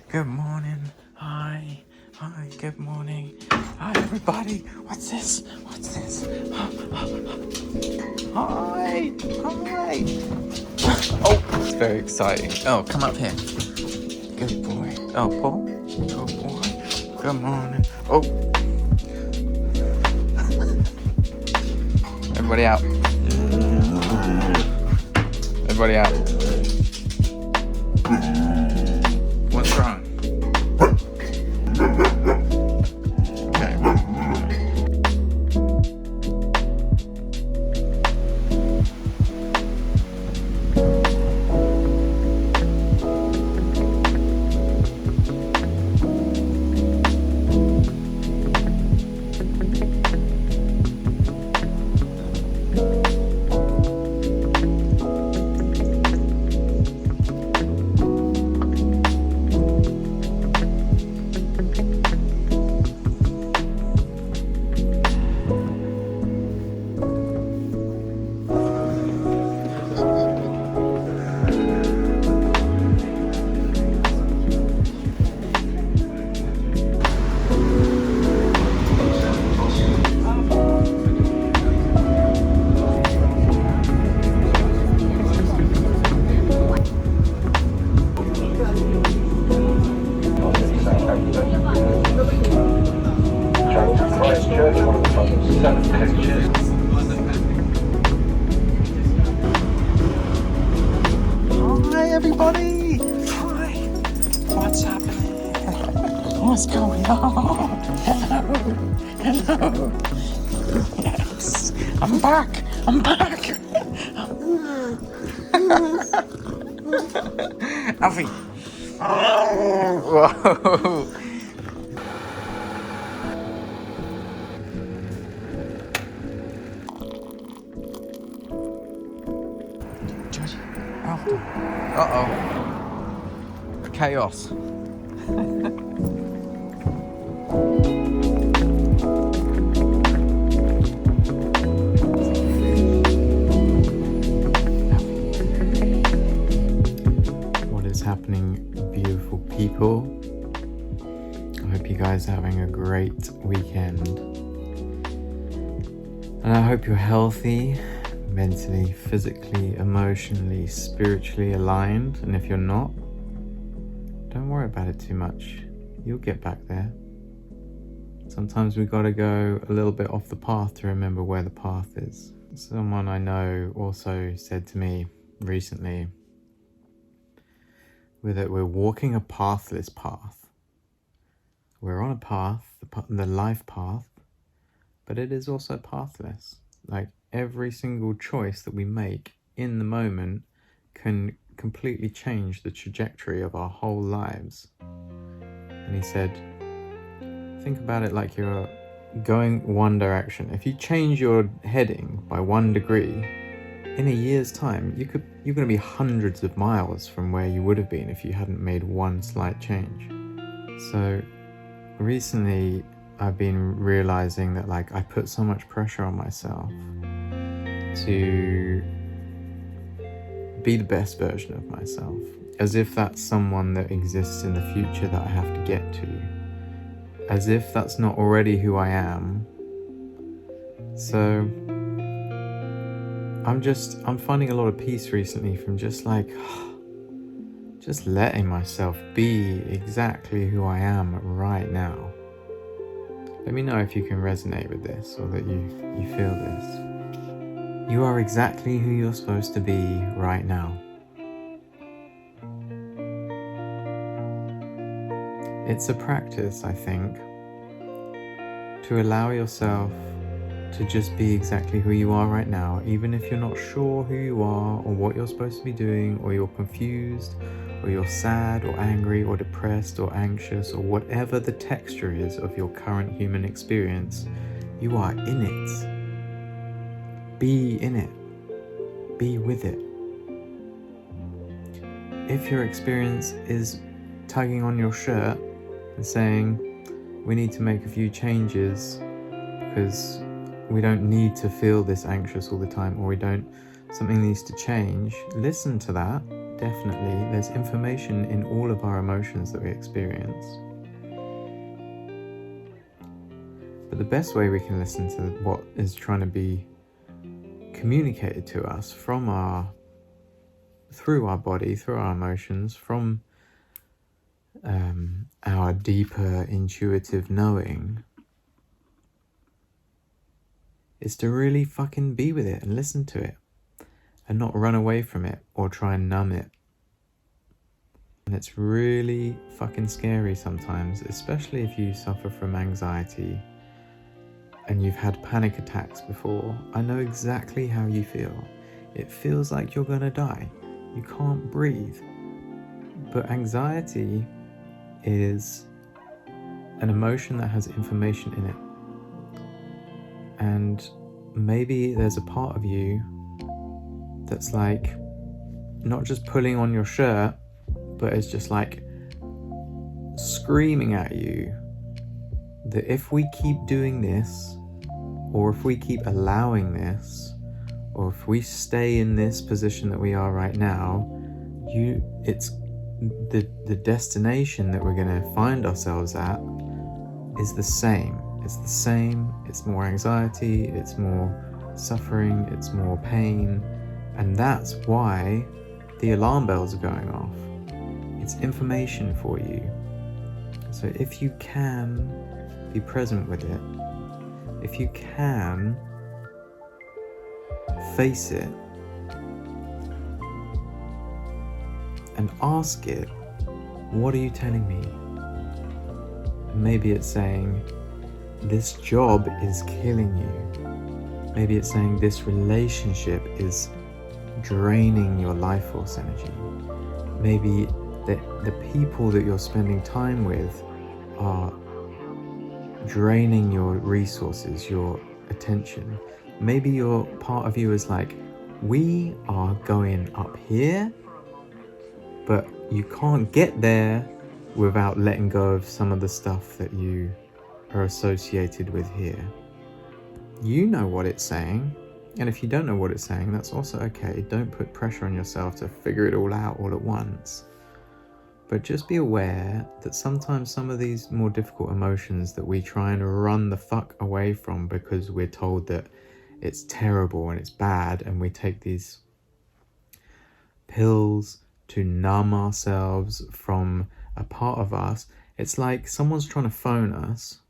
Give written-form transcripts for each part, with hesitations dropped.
Good morning. Hi. Hi. Good morning. Hi, everybody. What's this? What's this? Hi. Hi. Oh, it's very exciting. Oh, come up here. Good boy. Oh, Paul. Good boy. Good morning. Oh. Everybody out. Everybody out. What's wrong? Okay. Hi, everybody. Hi. What's happening? What's going on? Hello. Yes. I'm back. I'm back. Alfie. Whoa. Uh-oh. Chaos. What is happening, beautiful people? I hope you guys are having a great weekend. And I hope you're healthy, mentally, physically, emotionally, spiritually aligned. And if you're not, don't worry about it too much. You'll get back there. Sometimes we gotta go a little bit off the path to remember where the path is. Someone I know also said to me recently that we're walking a pathless path. We're on a path, the life path, but it is also pathless. Like, every single choice that we make in the moment can completely change the trajectory of our whole lives. And he said, think about it like you're going one direction. If you change your heading by 1 degree, in a year's time, you're going to be hundreds of miles from where you would have been if you hadn't made one slight change. So recently, I've been realizing that, like, I put so much pressure on myself to be the best version of myself, as if that's someone that exists in the future that I have to get to, as if that's not already who I am. So I'm finding a lot of peace recently from just letting myself be exactly who I am right now. Let me know if you can resonate with this, or that you feel this. You are exactly who you're supposed to be right now. It's a practice, I think, to allow yourself to just be exactly who you are right now, even if you're not sure who you are or what you're supposed to be doing, or you're confused, or you're sad or angry or depressed or anxious, or whatever the texture is of your current human experience. You are in it. Be in it. Be with it. If your experience is tugging on your shirt and saying, we need to make a few changes because we don't need to feel this anxious all the time, or something needs to change, listen to that, definitely, there's information in all of our emotions that we experience. But the best way we can listen to what is trying to be communicated to us through our body, through our emotions, from our deeper intuitive knowing, is to really fucking be with it and listen to it and not run away from it or try and numb it. And it's really fucking scary sometimes, especially if you suffer from anxiety and you've had panic attacks before. I know exactly how you feel. It feels like you're gonna die. You can't breathe. But anxiety is an emotion that has information in it. And maybe there's a part of you that's like not just pulling on your shirt, but it's just like screaming at you that if we keep doing this, or if we keep allowing this, or if we stay in this position that we are right now, it's the destination that we're going to find ourselves at is the same. It's the same. It's more anxiety, it's more suffering, it's more pain. And that's why the alarm bells are going off. It's information for you. So if you can be present with it, if you can face it and ask it, what are you telling me? Maybe it's saying, this job is killing you. Maybe it's saying this relationship is draining your life force energy. Maybe the people that you're spending time with are draining your resources, your attention. Maybe your part of you is like, we are going up here, but you can't get there without letting go of some of the stuff that you are associated with here. You know what it's saying, and if you don't know what it's saying, that's also okay. Don't put pressure on yourself to figure it all out all at once. But just be aware that sometimes some of these more difficult emotions that we try and run the fuck away from because we're told that it's terrible and it's bad, and we take these pills to numb ourselves from a part of us. It's like someone's trying to phone us.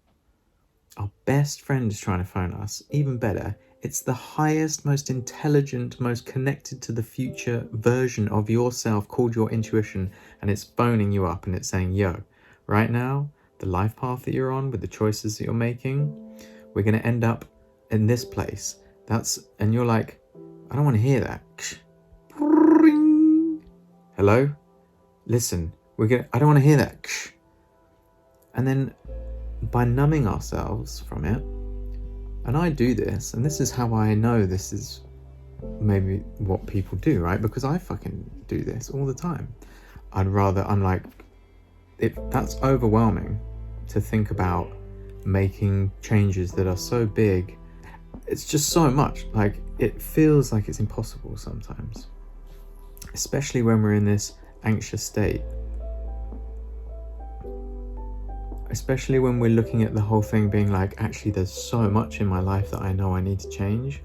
Our best friend is trying to phone us. Even better, it's the highest, most intelligent, most connected to the future version of yourself called your intuition, and it's phoning you up and it's saying, yo, right now, the life path that you're on with the choices that you're making, we're going to end up in this place. And you're like, I don't want to hear that. Hello? Listen, I don't want to hear that. And then by numbing ourselves from it, and I do this, and this is how I know this is maybe what people do, right? Because I fucking do this all the time. I'm like, that's overwhelming to think about making changes that are so big. It's just so much. Like, it feels like it's impossible sometimes, especially when we're in this anxious state. Especially when we're looking at the whole thing being like, actually, there's so much in my life that I know I need to change,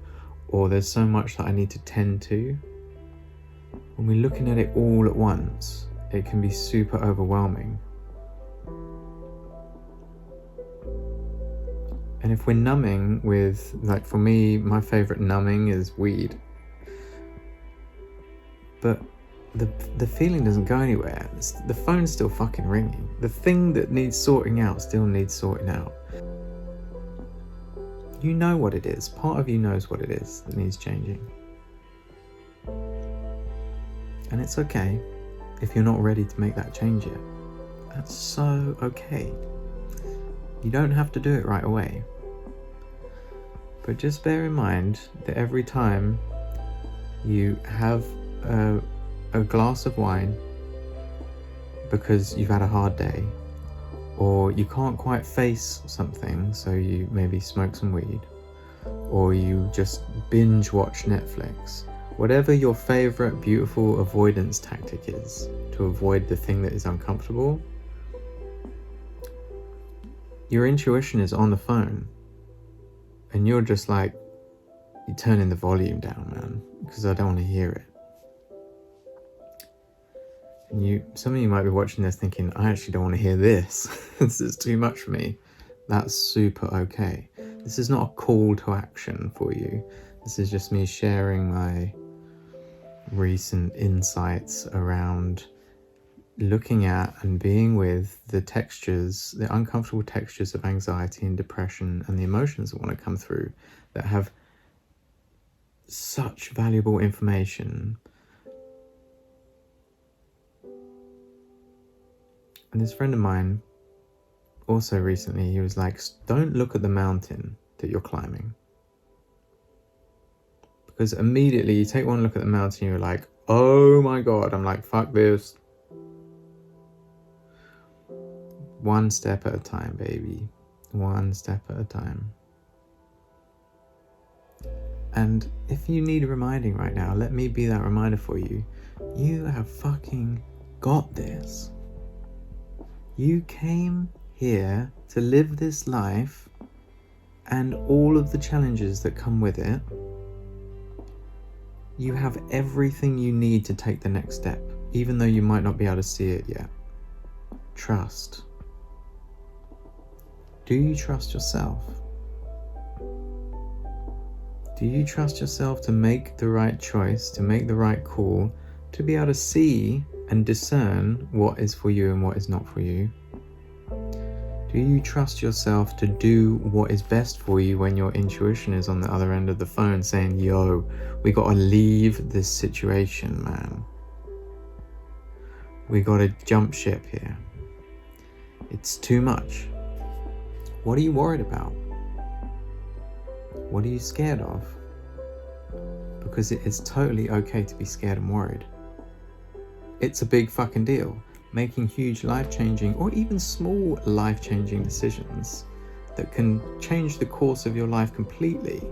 or there's so much that I need to tend to. When we're looking at it all at once, it can be super overwhelming. And if we're numbing with, like, for me, my favorite numbing is weed. But the feeling doesn't go anywhere. The phone's still fucking ringing. The thing that needs sorting out still needs sorting out. You know what it is. Part of you knows what it is that needs changing. And it's okay if you're not ready to make that change yet. That's so okay. You don't have to do it right away. But just bear in mind that every time you have a glass of wine because you've had a hard day, or you can't quite face something, so you maybe smoke some weed, or you just binge watch Netflix, Whatever your favorite beautiful avoidance tactic is to avoid the thing that is uncomfortable, your intuition is on the phone and you're just like, you're turning the volume down, man, because I don't want to hear it. And some of you might be watching this thinking, I actually don't want to hear this. This is too much for me. That's super okay. This is not a call to action for you. This is just me sharing my recent insights around looking at and being with the textures, the uncomfortable textures of anxiety and depression and the emotions that want to come through that have such valuable information. And this friend of mine also recently, he was like, don't look at the mountain that you're climbing. Because immediately you take one look at the mountain, you're like, oh my God. I'm like, fuck this. One step at a time, baby. One step at a time. And if you need reminding right now, let me be that reminder for you. You have fucking got this. You came here to live this life and all of the challenges that come with it. You have everything you need to take the next step, even though you might not be able to see it yet. Trust. Do you trust yourself? Do you trust yourself to make the right choice, to make the right call, to be able to see and discern what is for you and what is not for you? Do you trust yourself to do what is best for you when your intuition is on the other end of the phone saying, yo, we gotta leave this situation, man. We gotta jump ship here. It's too much. What are you worried about? What are you scared of? Because it is totally okay to be scared and worried. It's a big fucking deal. Making huge life-changing or even small life-changing decisions that can change the course of your life completely.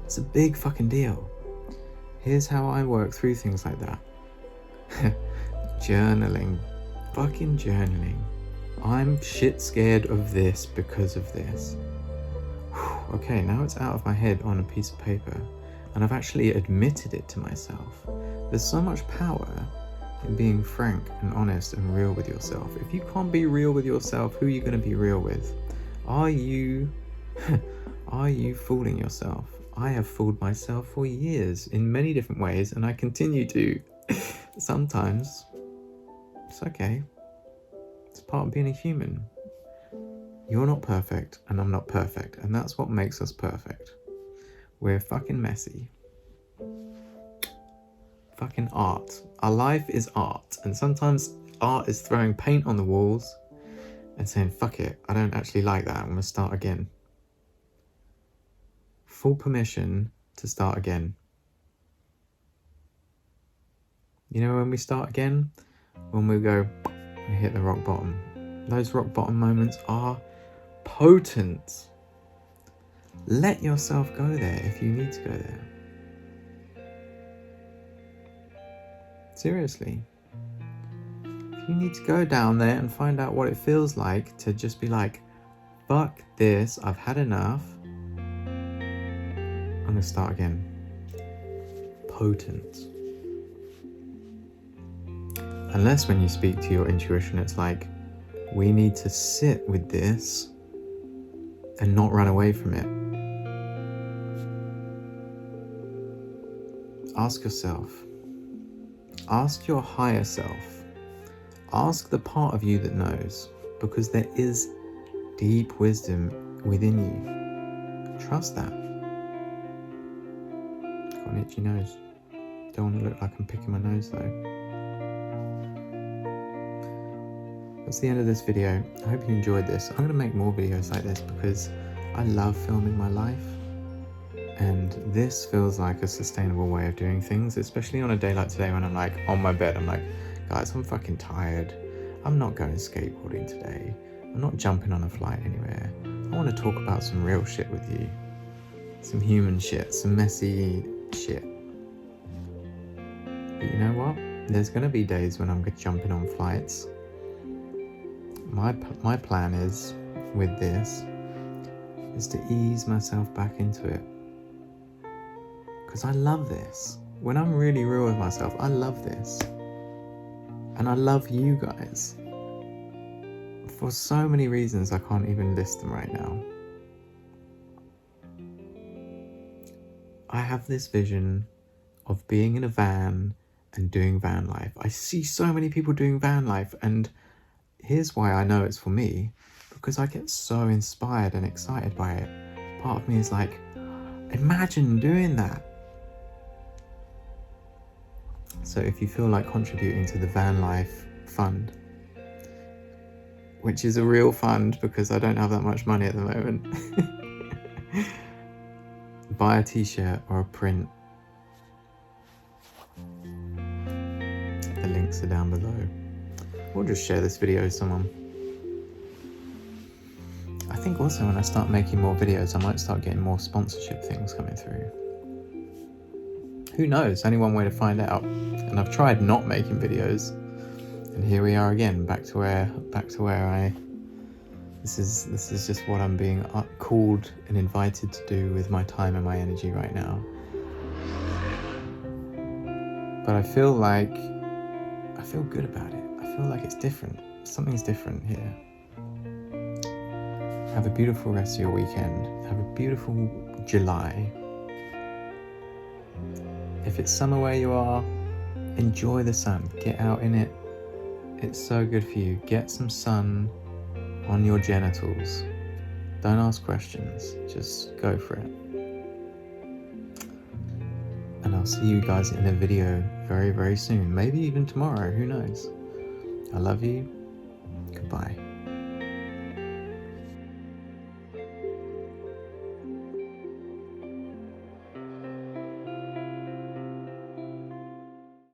It's a big fucking deal. Here's how I work through things like that. Journaling. Fucking journaling. I'm shit scared of this because of this. Okay, now it's out of my head on a piece of paper, and I've actually admitted it to myself. There's so much power in being frank and honest and real with yourself. If you can't be real with yourself, who are you going to be real with? Are you fooling yourself? I have fooled myself for years in many different ways, and I continue to. Sometimes it's okay. It's part of being a human. You're not perfect, and I'm not perfect, and that's what makes us perfect. We're fucking messy. Fucking art. Our life is art, and sometimes art is throwing paint on the walls and saying, fuck it, I don't actually like that, I'm gonna start again. Full permission to start again. You know when we start again? When we go and hit the rock bottom. Those rock bottom moments are potent. Let yourself go there if you need to go there. Seriously. If you need to go down there and find out what it feels like to just be like, fuck this, I've had enough, I'm gonna start again. Potent. Unless when you speak to your intuition, it's like, we need to sit with this and not run away from it. Ask yourself. Ask your higher self. Ask the part of you that knows, because there is deep wisdom within you. Trust that. Got an itchy nose. Don't want to look like I'm picking my nose though. That's the end of this video. I hope you enjoyed this. I'm going to make more videos like this because I love filming my life, and this feels like a sustainable way of doing things, especially on a day like today when I'm like on my bed, I'm like, guys, I'm fucking tired. I'm not going skateboarding today. I'm not jumping on a flight anywhere. I want to talk about some real shit with you. Some human shit, some messy shit. But you know what? There's going to be days when I'm jumping on flights. My plan is, with this, is to ease myself back into it. Because I love this. When I'm really real with myself, I love this. And I love you guys. For so many reasons, I can't even list them right now. I have this vision of being in a van and doing van life. I see so many people doing van life, and here's why I know it's for me, because I get so inspired and excited by it. Part of me is like, imagine doing that. So if you feel like contributing to the Van Life Fund, which is a real fund because I don't have that much money at the moment, buy a t-shirt or a print. The links are down below. Or just share this video with someone. I think also when I start making more videos, I might start getting more sponsorship things coming through. Who knows? Only one way to find out. And I've tried not making videos, and here we are again, back to where this is just what I'm being called and invited to do with my time and my energy right now. But I feel good about it. I feel like it's different. Something's different here. Have a beautiful rest of your weekend. Have a beautiful July. If it's summer where you are, enjoy the sun. Get out in it. It's so good for you. Get some sun on your genitals. Don't ask questions. Just go for it. And I'll see you guys in a video very, very soon. Maybe even tomorrow. Who knows? I love you. Goodbye.